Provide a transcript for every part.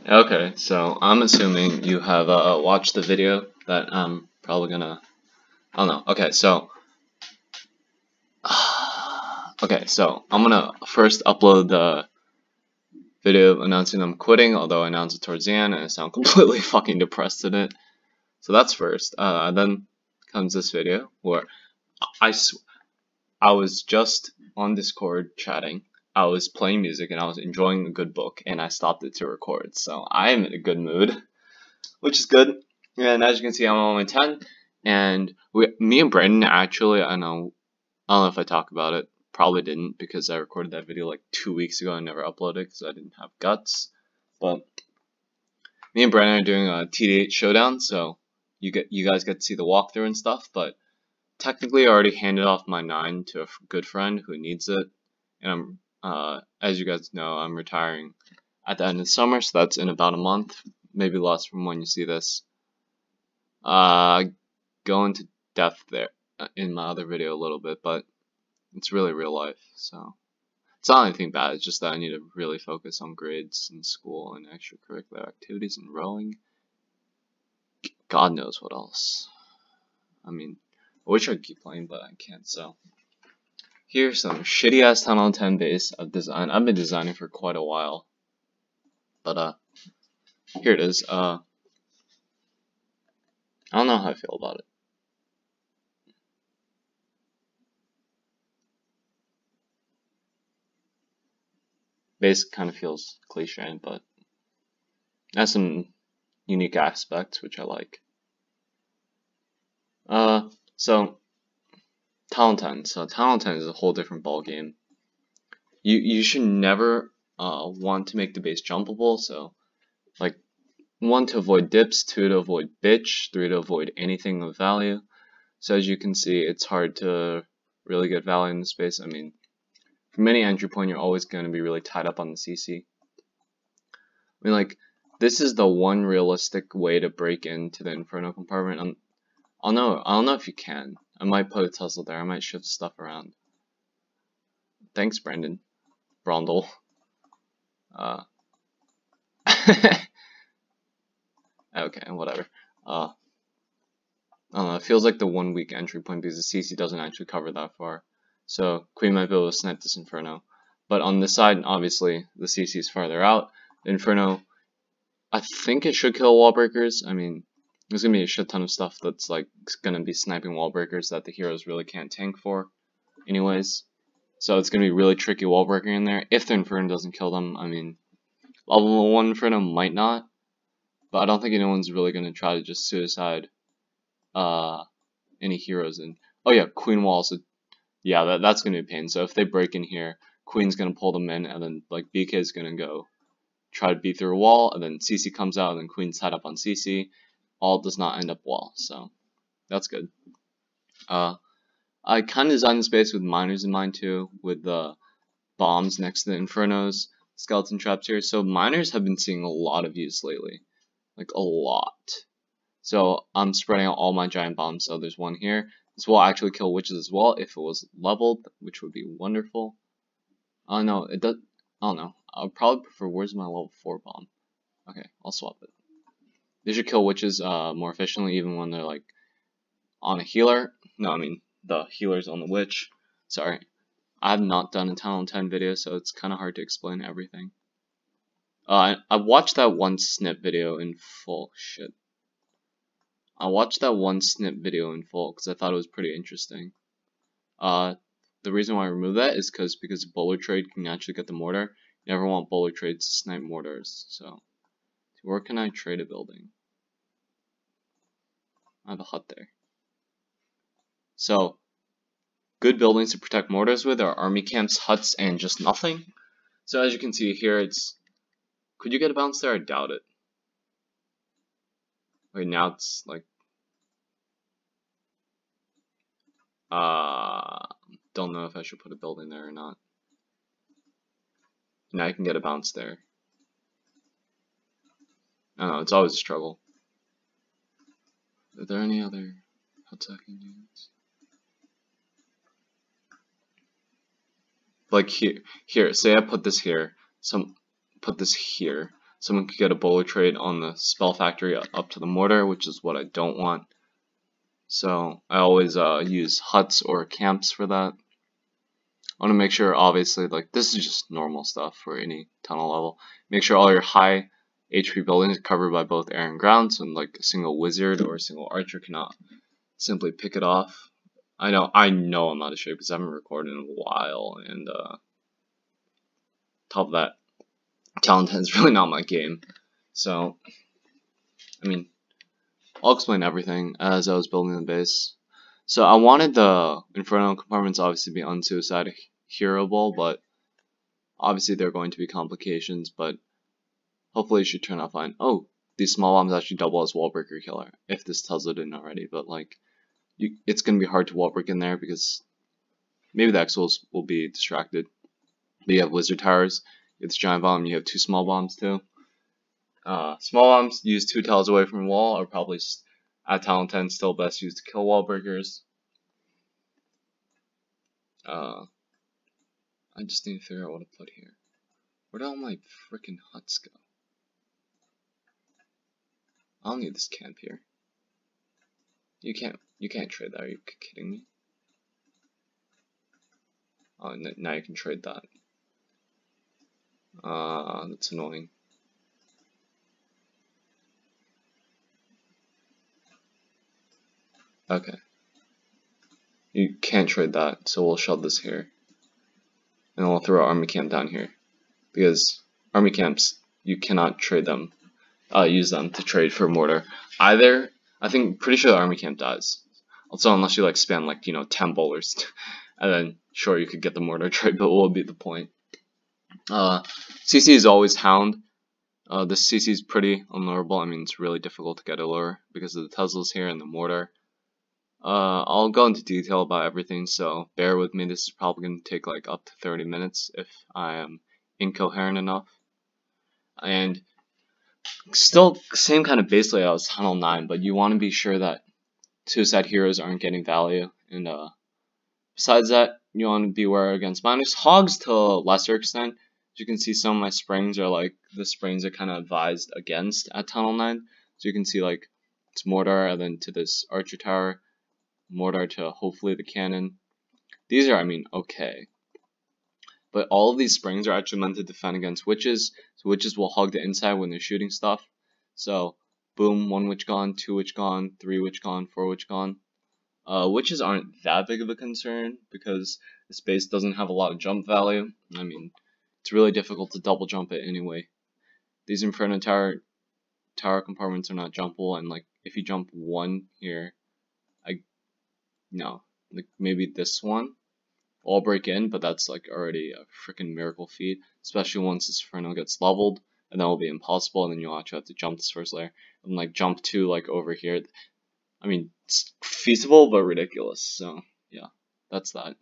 Okay, so I'm assuming you have watched the video that I'm probably gonna. I don't know. Okay, so I'm gonna first upload the video announcing I'm quitting, although I announced it towards the end and I sound completely fucking depressed in it. So that's first. Then comes this video where I I was just on Discord chatting. I was playing music and I was enjoying a good book, and I stopped it to record. So I am in a good mood, which is good. And as you can see, I'm on my 10. And me and Brandon actually, I don't know if I talked about it. Probably didn't because I recorded that video like 2 weeks ago and never uploaded it because I didn't have guts. But me and Brandon are doing a TH showdown, so you guys get to see the walkthrough and stuff. But technically, I already handed off my 9 to a good friend who needs it, and as you guys know, I'm retiring at the end of summer, so that's in about a month, maybe less from when you see this. Go into depth there in my other video a little bit, but it's really real life, so it's not anything bad. It's just that I need to really focus on grades in school and extracurricular activities and rowing. God knows what else. I mean, I wish I could keep playing, but I can't. So here's some shitty ass 10 on 10 base I've designed. I've been designing for quite a while, but here it is. I don't know how I feel about it. Base kind of feels cliche, but has some unique aspects which I like. So Talent 10. So Talent 10 is a whole different ball game. You should never want to make the base jumpable. So like 1 to avoid dips, 2 to avoid bitch, 3 to avoid anything of value. So as you can see, it's hard to really get value in the space. I mean, from any entry point, you're always going to be really tied up on the CC. I mean, like, this is the one realistic way to break into the Inferno compartment. I don't know if you can. I might put a tussle there. I might shift stuff around. Thanks, Brandon. Brondle. Okay, whatever. I don't know, it feels like the 1 weak entry point because the CC doesn't actually cover that far. So Queen might be able to snipe this Inferno. But on this side, obviously, the CC is farther out. The Inferno, I think it should kill wall breakers. I mean, there's going to be a shit ton of stuff that's like going to be sniping wall breakers that the heroes really can't tank for anyways. So it's going to be really tricky wall breaker in there. If the Inferno doesn't kill them, I mean, level 1 Inferno might not. But I don't think anyone's really going to try to just suicide any heroes. And oh yeah, Queen walls. Yeah, that's going to be a pain. So if they break in here, Queen's going to pull them in, and then like BK is going to go try to beat through a wall, and then CC comes out, and then Queen's tied up on CC. All does not end up well, so that's good. I kind of designed the space with miners in mind too, with the bombs next to the Infernos, skeleton traps here. So miners have been seeing a lot of use lately, like a lot. So I'm spreading out all my giant bombs. So there's one here. This will actually kill witches as well if it was leveled, which would be wonderful. Oh no, it does. I don't know. I would probably prefer. Where's my level 4 bomb? Okay, I'll swap it. They should kill witches more efficiently, even when they're like on a healer. No, I mean the healer's on the witch. Sorry, I have not done a Talent 10 video, so it's kind of hard to explain everything. I watched that one snip video in full. Shit. I watched that one snip video in full because I thought it was pretty interesting. The reason why I removed that is because bowler trade can actually get the mortar. You never want bowler trades to snipe mortars. So where can I trade a building? I have a hut there. So good buildings to protect mortars with are army camps, huts, and just nothing. So as you can see here, it's. Could you get a bounce there? I doubt it. Wait, now it's like. Don't know if I should put a building there or not. Now I can get a bounce there. I don't know, it's always a struggle. Are there any other huts I can use? Like here, say I put this here, put this here. someone could get a bowler trade on the spell factory up to the mortar, which is what I don't want. So I always use huts or camps for that. I want to make sure, obviously, like this is just normal stuff for any tunnel level. Make sure all your high HP buildings are covered by both air and ground, so like a single wizard or a single archer cannot simply pick it off. I know I'm out of shape because I haven't recorded in a while, and top of that, Talent 10 is really not my game. So, I mean, I'll explain everything as I was building the base. So I wanted the Inferno compartments obviously to be unsuicide heroable, but obviously there are going to be complications, but hopefully it should turn out fine. Oh, these small bombs actually double as wall breaker killer, if this Tesla didn't already, but like, it's going to be hard to wall break in there because maybe the X-Wolves will be distracted. But you have wizard towers, you have this giant bomb, you have two small bombs too. Small bombs used 2 tiles away from the wall are probably at talent 10 still best used to kill wall breakers. I just need to figure out what to put here. Where did all my freaking huts go? I don't need this camp here. You can't trade that. Are you kidding me? Oh, now you can trade that. That's annoying. Okay. You can't trade that, so we'll shove this here. And we'll throw our army camp down here. Because army camps, you cannot trade them, use them to trade for mortar. Either, pretty sure the army camp dies. Also, unless you like spam like, 10 bowlers. And then, sure, you could get the mortar trade, but what would be the point? CC is always Hound. This CC is pretty unlowerable. I mean, it's really difficult to get a lure because of the Teslas here and the mortar. I'll go into detail about everything, so bear with me. This is probably going to take like up to 30 minutes if I am incoherent enough. And still, same kind of base layout as Tunnel 9, but you want to be sure that suicide heroes aren't getting value. And besides that, you want to be aware against miners. Hogs to a lesser extent. As you can see, some of my springs are like, the springs are kind of advised against at Tunnel 9. So you can see like, it's mortar, and then to this archer tower, mortar to hopefully the cannon. These are, I mean, okay. But all of these springs are actually meant to defend against witches. So witches will hug the inside when they're shooting stuff. So, boom, 1 witch gone, 2 witch gone, 3 witch gone, 4 witch gone. Witches aren't that big of a concern because the space doesn't have a lot of jump value. I mean, it's really difficult to double jump it anyway. These Inferno tower compartments are not jumpable, and like, if you jump 1 here, no, like maybe this one, I'll break in, but that's like already a freaking miracle feat, especially once this Inferno gets leveled, and that will be impossible, and then you'll actually have to jump this first layer, and like jump to like over here. I mean, it's feasible, but ridiculous, so yeah, that's that.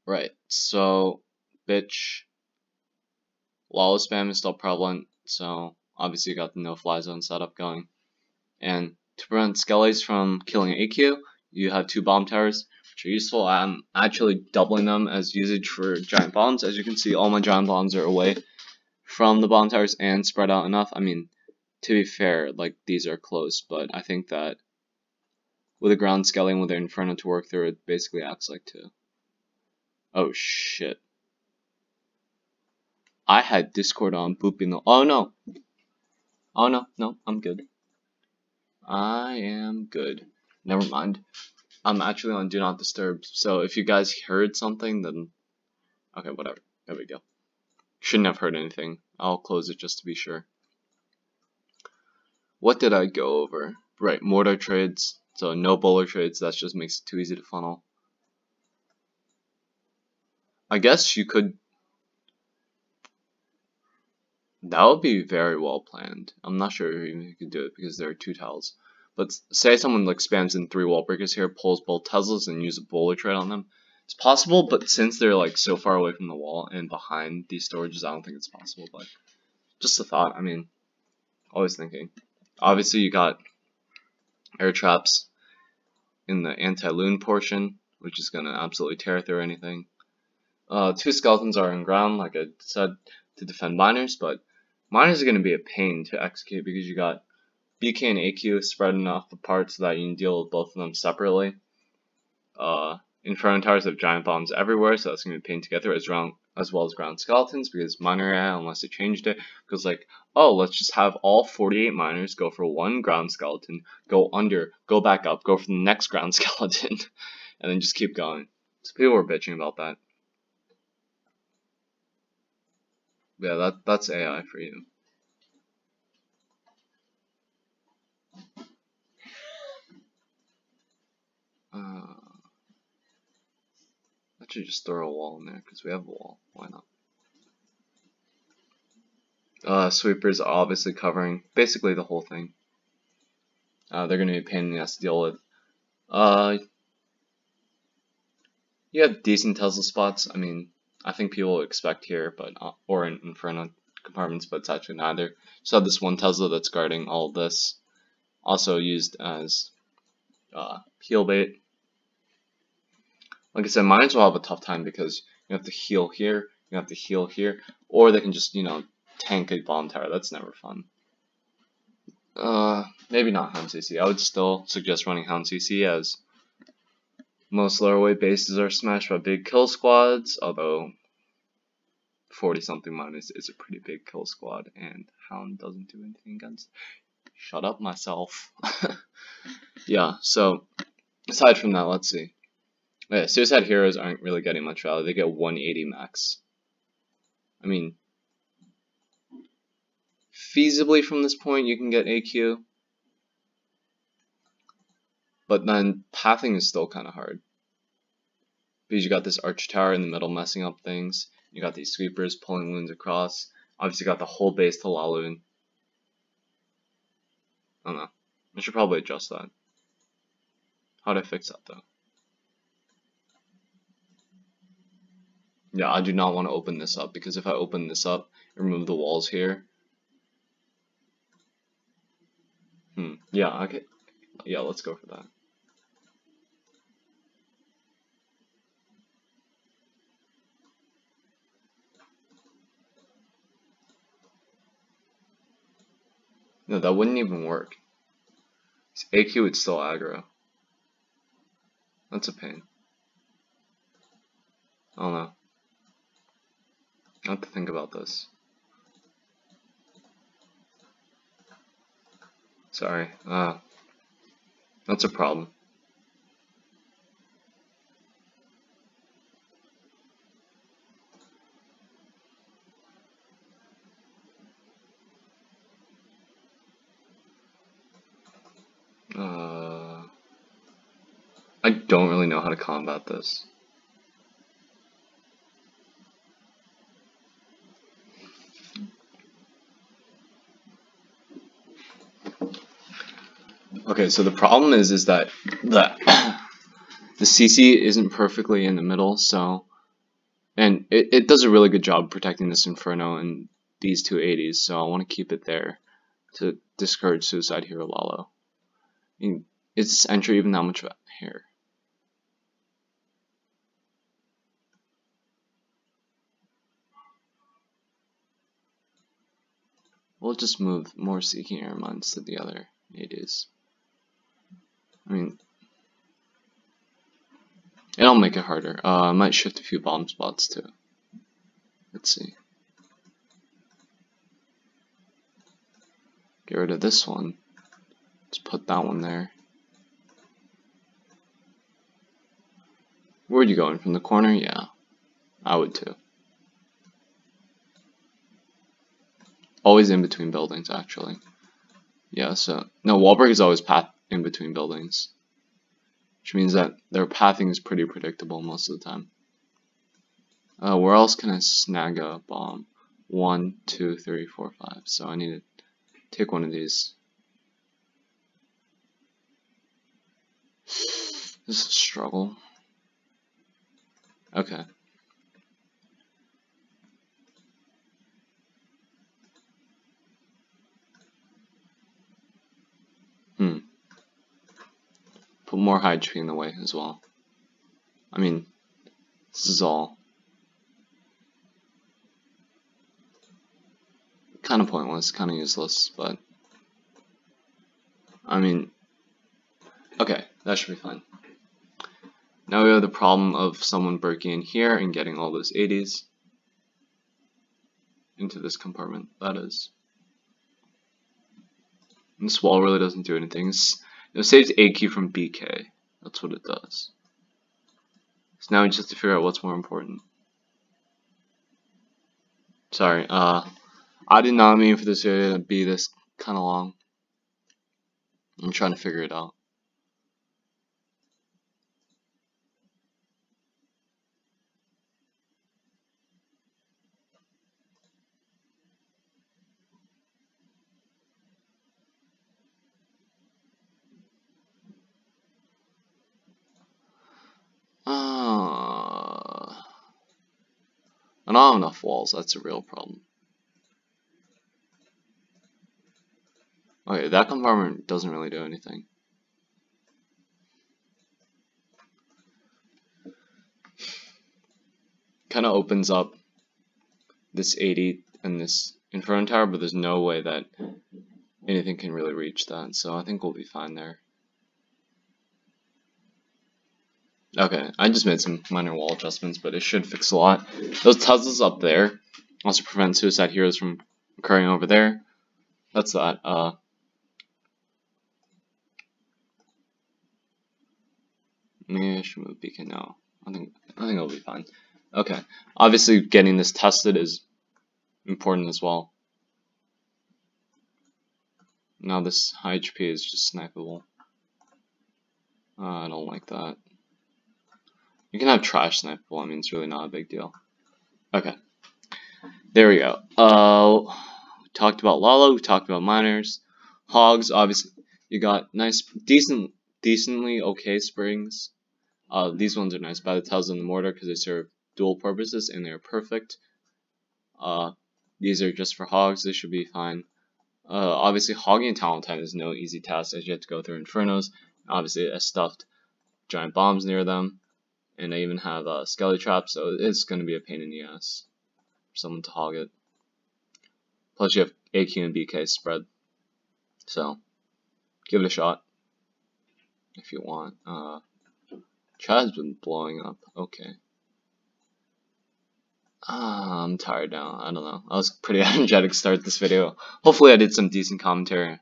Right, so, bitch, lawless spam is still prevalent, so obviously you got the no-fly zone setup going, and to prevent skellies from killing AQ, you have 2 bomb towers, which are useful. I'm actually doubling them as usage for giant bombs. As you can see, all my giant bombs are away from the bomb towers and spread out enough. I mean, to be fair, like, these are close, but I think that with a ground skelly and with the Inferno to work through, it basically acts like 2. Oh, shit. I had Discord on booping the— oh, no. Oh, no, I'm good. I am good. Never mind. I'm actually on Do Not Disturb, so if you guys heard something, then okay, whatever. There we go. Shouldn't have heard anything. I'll close it just to be sure. What did I go over? Right, mortar trades. So no bowler trades. That just makes it too easy to funnel. I guess you could. That would be very well planned. I'm not sure if you could do it because there are 2 tiles. But say someone like spams in 3 wall breakers here, pulls both Teslas, and use a bowler trade on them. It's possible, but since they're like so far away from the wall and behind these storages, I don't think it's possible. But just a thought. I mean, always thinking. Obviously, you got air traps in the anti-loon portion, which is gonna absolutely tear through anything. 2 skeletons are on ground, like I said, to defend miners, but Miners are going to be a pain to execute because you got BK and AQ spread enough apart so that you can deal with both of them separately. Inferno towers have giant bombs everywhere, so that's going to be pain together as well as ground skeletons, because miner AI, unless they changed it, goes like, oh, let's just have all 48 miners go for one ground skeleton, go under, go back up, go for the next ground skeleton, and then just keep going. So people were bitching about that. Yeah, that's AI for you. I should just throw a wall in there, because we have a wall. Why not? Sweepers are obviously covering basically the whole thing. They're going to be a pain in the ass to deal with. You have decent Tesla spots. I mean, I think people expect here, but or in Inferno compartments, but it's actually neither. Just have this one Tesla that's guarding all of this. Also used as heal bait. Like I said, miners will have a tough time because you have to heal here, you have to heal here, or they can just, tank a bomb tower. That's never fun. Maybe not Hound CC. I would still suggest running Hound CC, as most lower weight bases are smashed by big kill squads, although 40-something miners is a pretty big kill squad, and Hound doesn't do anything against. Shut up myself. Yeah, so aside from that, let's see. Yeah, Suicide Heroes aren't really getting much value. They get 180 max. I mean, feasibly from this point you can get AQ, but then pathing is still kind of hard. Because you got this arch tower in the middle messing up things. You got these sweepers pulling loons across. Obviously got the whole base to Laloon. I don't know. I should probably adjust that. How do I fix that though? Yeah, I do not want to open this up, because if I open this up, remove the walls here. Yeah, okay. Yeah, let's go for that. No, that wouldn't even work. AQ would still aggro. That's a pain. I don't know. I have to think about this. Sorry. That's a problem. I don't really know how to combat this. Okay, so the problem is that the CC isn't perfectly in the middle, so, and it does a really good job protecting this Inferno and these two 80s, so I want to keep it there to discourage Suicide Hero Lalo. I mean, is this entry even that much here? We'll just move more Seeking Air Mines to the other 80s. I mean, it'll make it harder. I might shift a few bomb spots too. Let's see. Get rid of this one. Let's put that one there. Where are you going? From the corner? Yeah, I would too. Always in between buildings, actually. Yeah, so, no, Wahlberg is always path in between buildings. Which means that their pathing is pretty predictable most of the time. Where else can I snag a bomb? 1, 2, 3, 4, 5. So I need to take one of these. This is a struggle. Okay. Put more high HP in the way as well. I mean, this is all. kind of pointless, kind of useless, but I mean, okay, that should be fine. Now we have the problem of someone breaking in here and getting all those 80s into this compartment, that is. And this wall really doesn't do anything. It saves AQ from BK. That's what it does. So now we just have to figure out what's more important. Sorry, I did not mean for this video to be this kind of long. I'm trying to figure it out. I don't have enough walls, that's a real problem. Okay, that compartment doesn't really do anything. Kind of opens up this 80 and this Inferno Tower, but there's no way that anything can really reach that, so I think we'll be fine there. Okay, I just made some minor wall adjustments, but it should fix a lot. Those Teslas up there also prevent suicide heroes from occurring over there. That's that. Maybe I should move beacon now. I think it'll be fine. Okay, obviously getting this tested is important as well. Now this high HP is just snipeable. I don't like that. You can have trash snipeable, I mean it's really not a big deal. Okay. There we go. We talked about Lalo, we talked about miners. Hogs, obviously you got nice decently okay springs. These ones are nice by the Tesla and the mortar because they serve dual purposes and they're perfect. These are just for hogs, they should be fine. Obviously hogging a Talent 10 is no easy task as you have to go through Infernos. Obviously a stuffed giant bombs near them. And they even have skelly traps, so it's going to be a pain in the ass for someone to hog it. Plus you have AQ and BK spread. So, give it a shot. If you want. Chat has been blowing up. Okay. I'm tired now. I don't know. I was pretty energetic to start this video. Hopefully I did some decent commentary.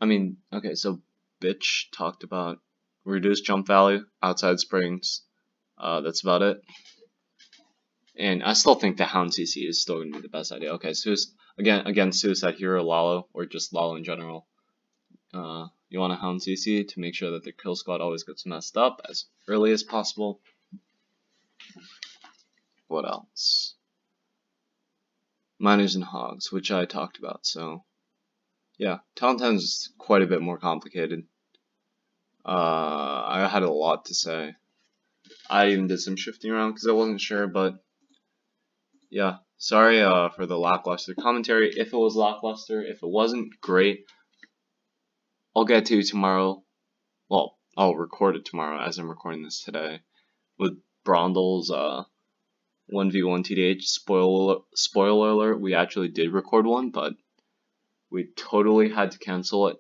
I mean, okay, so Bitch talked about reduced jump value, outside springs. That's about it. And I still think the Hound CC is still going to be the best idea. Okay, so again, Suicide Hero Lalo, or just Lalo in general. You want a Hound CC to make sure that the kill squad always gets messed up as early as possible. What else? Miners and Hogs, which I talked about, so yeah, Talent 10 is quite a bit more complicated. I had a lot to say. I even did some shifting around because I wasn't sure, but yeah, sorry for the lackluster commentary. If it was lackluster, if it wasn't, great. I'll get to you tomorrow. Well, I'll record it tomorrow as I'm recording this today with Brondle's 1v1 TDH. Spoiler alert, we actually did record one, but we totally had to cancel it.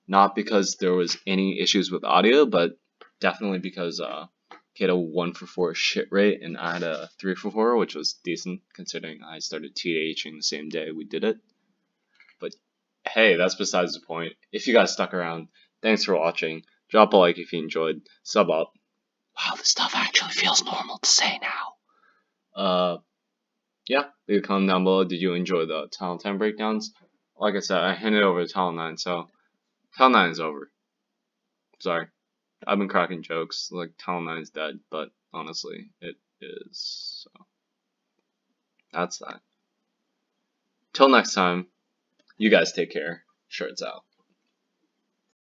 Not because there was any issues with audio, but definitely because he had a 1-for-4 shit rate and I had a 3-for-4, which was decent considering I started TDHing the same day we did it. But hey, that's besides the point. If you guys stuck around, thanks for watching. Drop a like if you enjoyed. Sub up. Wow, this stuff actually feels normal to say now. Yeah, leave a comment down below. Did you enjoy the Talent 10 breakdowns? Like I said, I handed over to Talent 9, so Talent 9 is over. Sorry. I've been cracking jokes like Talent 9 is dead, but honestly, it is. So that's that. Till next time, you guys take care. Shirts out.